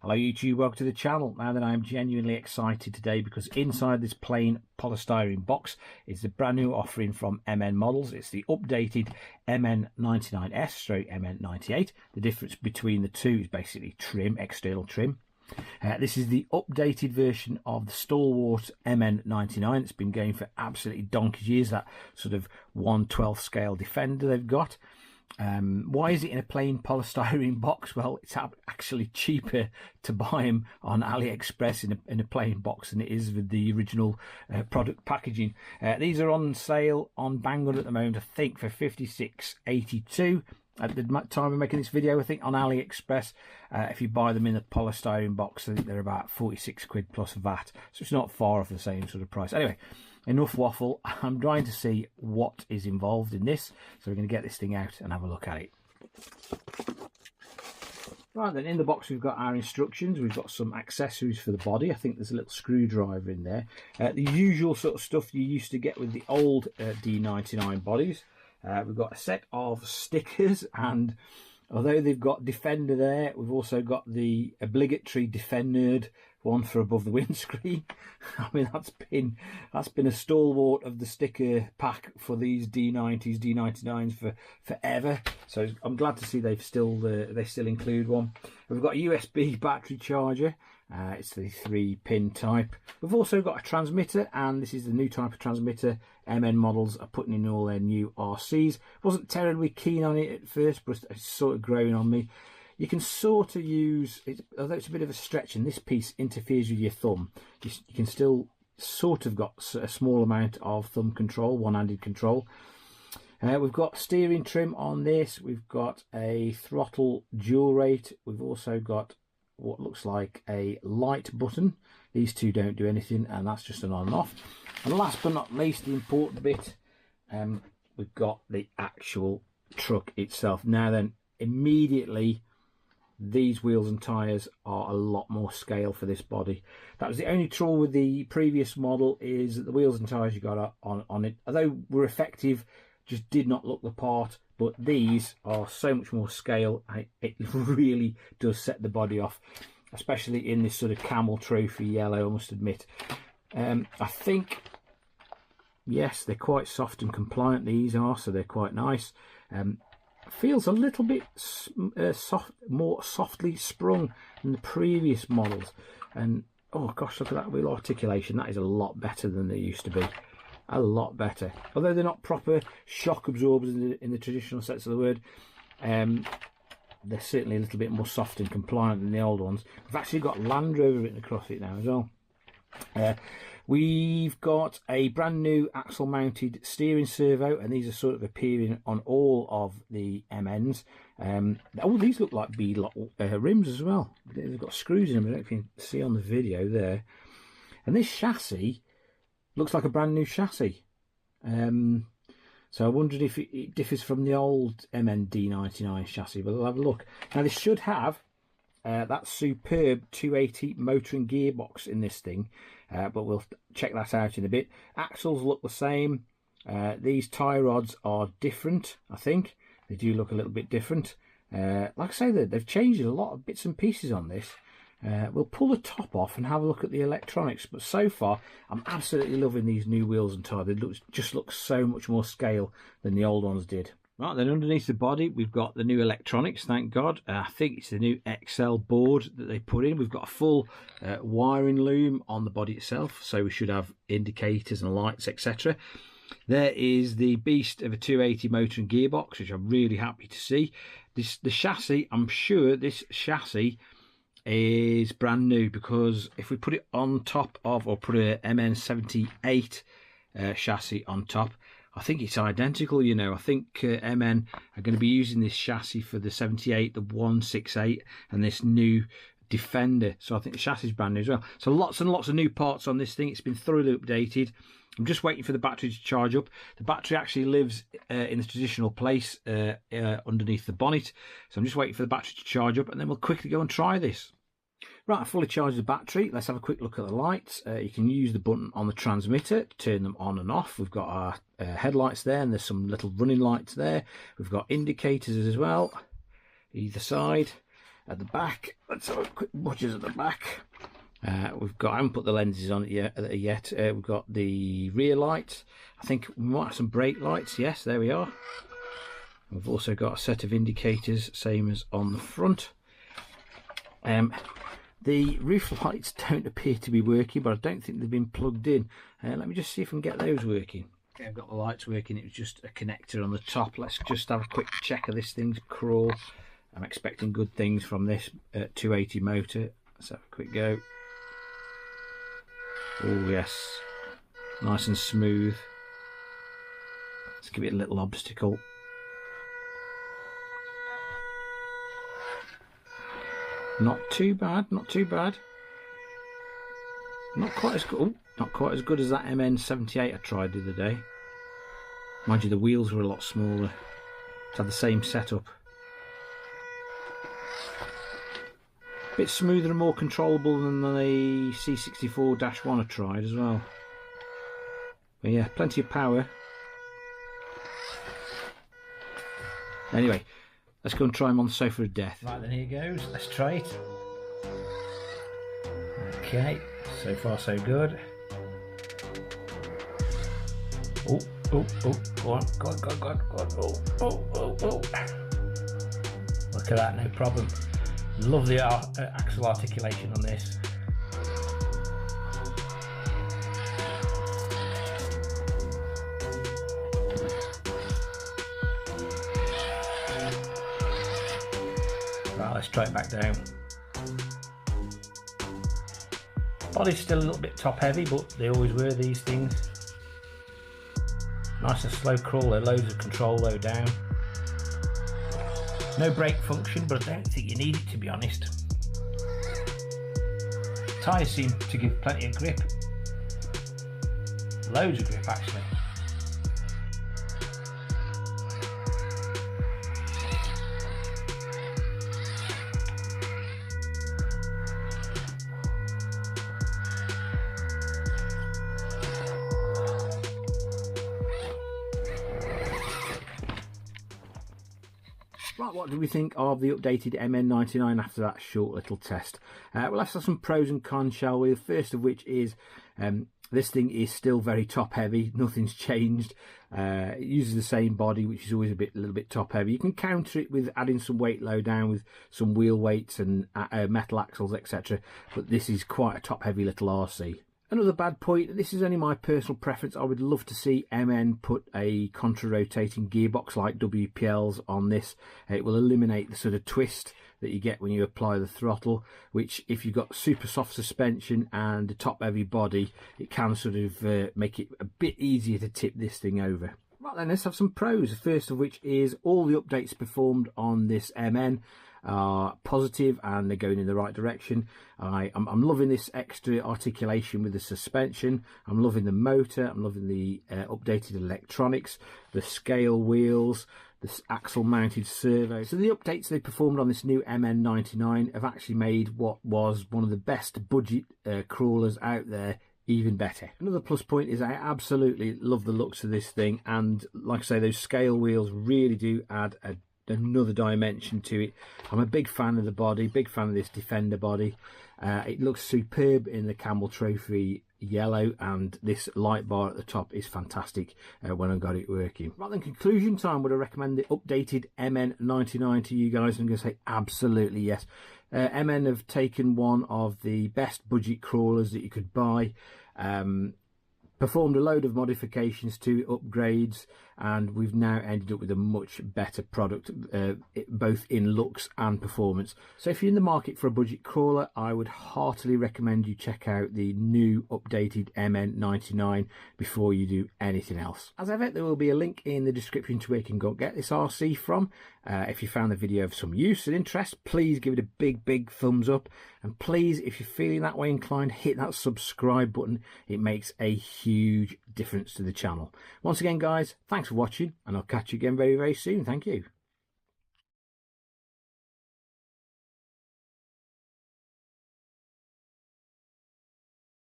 Hello YouTube, welcome to the channel. Now that I'm genuinely excited today because inside this plain polystyrene box is the brand new offering from MN Models. It's the updated MN99S stroke MN98. The difference between the two is basically trim, external trim. This is the updated version of the stalwart MN99. It's been going for absolutely donkey's years, that sort of 1/12 scale Defender they've got. Why is it in a plain polystyrene box? Well, it's actually cheaper to buy them on AliExpress in a plain box than it is with the original product packaging. These are on sale on Banggood at the moment, I think for $56.82 at the time of making this video. I think on AliExpress, if you buy them in a polystyrene box, I think they're about 46 quid plus VAT, so it's not far off the same sort of price. Anyway, enough waffle. I'm trying to see what is involved in this, so we're going to get this thing out and have a look at it. Right then, in the box we've got our instructions. We've got some accessories for the body. I think there's a little screwdriver in there. The usual sort of stuff you used to get with the old D99 bodies. We've got a set of stickers, and although they've got Defender there, we've also got the obligatory Defender one for above the windscreen. I mean, that's been a stalwart of the sticker pack for these D90s, D99s for forever. So I'm glad to see they still include one. We've got a USB battery charger. It's the 3-pin type. We've also got a transmitter, and this is the new type of transmitter MN Models are putting in all their new RCs. Wasn't terribly keen on it at first, but it's sort of growing on me. You can sort of use it, although it's a bit of a stretch and this piece interferes with your thumb, you can still sort of got a small amount of thumb control, one-handed control. We've got steering trim on this. We've got a throttle dual rate. We've also got what looks like a light button. These two don't do anything, and that's just an on and off. And last but not least, the important bit, we've got the actual truck itself. Now then, immediately these wheels and tyres are a lot more scale for this body. That was the only trouble with the previous model, is that the wheels and tyres you got on it, although were effective, just did not look the part. But these are so much more scale. It really does set the body off, especially in this sort of camel trophy yellow, I must admit. I think, yes, they're quite soft and compliant, these are, so they're quite nice. Feels a little bit more softly sprung than the previous models. And oh gosh, look at that wheel articulation. That is a lot better than they used to be. A lot better. Although they're not proper shock absorbers in the traditional sense of the word, they're certainly a little bit more soft and compliant than the old ones. We've actually got Land Rover written across it now as well. We've got a brand new axle mounted steering servo, and these are sort of appearing on all of the MNs. Oh, these look like bead-lock rims as well. They've got screws in them. I don't know if you can see on the video there. And this chassis looks like a brand new chassis. So I wondered if it differs from the old MND99 chassis, but I'll have a look. Now this should have that superb 280 motor and gearbox in this thing, but we'll check that out in a bit. Axles look the same. These tie rods are different, I think. They do look a little bit different. Like I say, they've changed a lot of bits and pieces on this. We'll pull the top off and have a look at the electronics, but so far I'm absolutely loving these new wheels and tyres. They just look so much more scale than the old ones did. Right, then underneath the body we've got the new electronics, thank God. I think it's the new XL board that they put in. We've got a full wiring loom on the body itself, so we should have indicators and lights, etc. There is the beast of a 280 motor and gearbox, which I'm really happy to see. The chassis, I'm sure this chassis is brand new, because if we put it on top of, or put a MN78 chassis on top, I think it's identical. You know, I think MN are going to be using this chassis for the 78, the 168, and this new Defender. So I think the chassis is brand new as well. So lots and lots of new parts on this thing. It's been thoroughly updated. I'm just waiting for the battery to charge up. The battery actually lives in the traditional place underneath the bonnet. So I'm just waiting for the battery to charge up, and then we'll quickly go and try this. Right, I fully charged the battery. Let's have a quick look at the lights. You can use the button on the transmitter to turn them on and off. We've got our headlights there, and there's some little running lights there. We've got indicators as well, either side. At the back, let's have a quick butchers at the back. We've got, I haven't put the lenses on it yet. We've got the rear lights. I think we might have some brake lights. Yes, there we are. We've also got a set of indicators, same as on the front. The roof lights don't appear to be working, but I don't think they've been plugged in. Let me just see if I can get those working. Okay, I've got the lights working. It was just a connector on the top. Let's just have a quick check of this thing's crawl. I'm expecting good things from this 280 motor. Let's have a quick go. Oh yes, nice and smooth. Let's give it a little obstacle. Not too bad, not too bad. Not quite as good. Oh, not quite as good as that MN78 I tried the other day. Mind you, the wheels were a lot smaller. It's had the same setup. Bit smoother and more controllable than the C74-1 I tried as well. But yeah, plenty of power. Anyway, let's go and try him on the sofa of death. Right then, here goes. Let's try it. Okay, so far so good. Oh, oh, oh, go on, go on, go on, go on, go on. Oh, oh, oh, oh. Look at that, no problem. Love the axle articulation on this. Right, let's try it back down. Body's still a little bit top heavy, but they always were, these things. Nice and slow crawler, loads of control low down. No brake function, but I don't think you need it, to be honest. Tyres seem to give plenty of grip. Loads of grip actually. Right, what do we think of the updated MN99 after that short little test? Well, let's have some pros and cons, shall we? The first of which is this thing is still very top heavy. Nothing's changed. It uses the same body, which is always a little bit top heavy. You can counter it with adding some weight low down with some wheel weights and metal axles, etc. But this is quite a top heavy little RC. Another bad point, this is only my personal preference. I would love to see MN put a contra-rotating gearbox like WPL's on this. It will eliminate the sort of twist that you get when you apply the throttle, which if you've got super soft suspension and a top heavy body, it can sort of make it a bit easier to tip this thing over. Right then, let's have some pros. The first of which is all the updates performed on this MN are positive and they're going in the right direction. I'm loving this extra articulation with the suspension. I'm loving the motor. I'm loving the updated electronics, the scale wheels, this axle mounted servo. So the updates they performed on this new MN99 have actually made what was one of the best budget crawlers out there even better. Another plus point is I absolutely love the looks of this thing, and like I say, those scale wheels really do add another dimension to it. I'm a big fan of the body, big fan of this Defender body. It looks superb in the Camel Trophy yellow, and this light bar at the top is fantastic when I got it working. Right then, conclusion time. Would I recommend the updated MN99 to you guys? I'm going to say absolutely yes. MN have taken one of the best budget crawlers that you could buy, performed a load of modifications to it, upgrades, and we've now ended up with a much better product, both in looks and performance. So if you're in the market for a budget crawler, I would heartily recommend you check out the new updated MN99 before you do anything else. As ever, there will be a link in the description to where you can go get this RC from. If you found the video of some use and interest, please give it a big thumbs up, and please, if you're feeling that way inclined, hit that subscribe button. It makes a huge difference to the channel. Once again guys, thanks for watching, and I'll catch you again very soon. Thank you.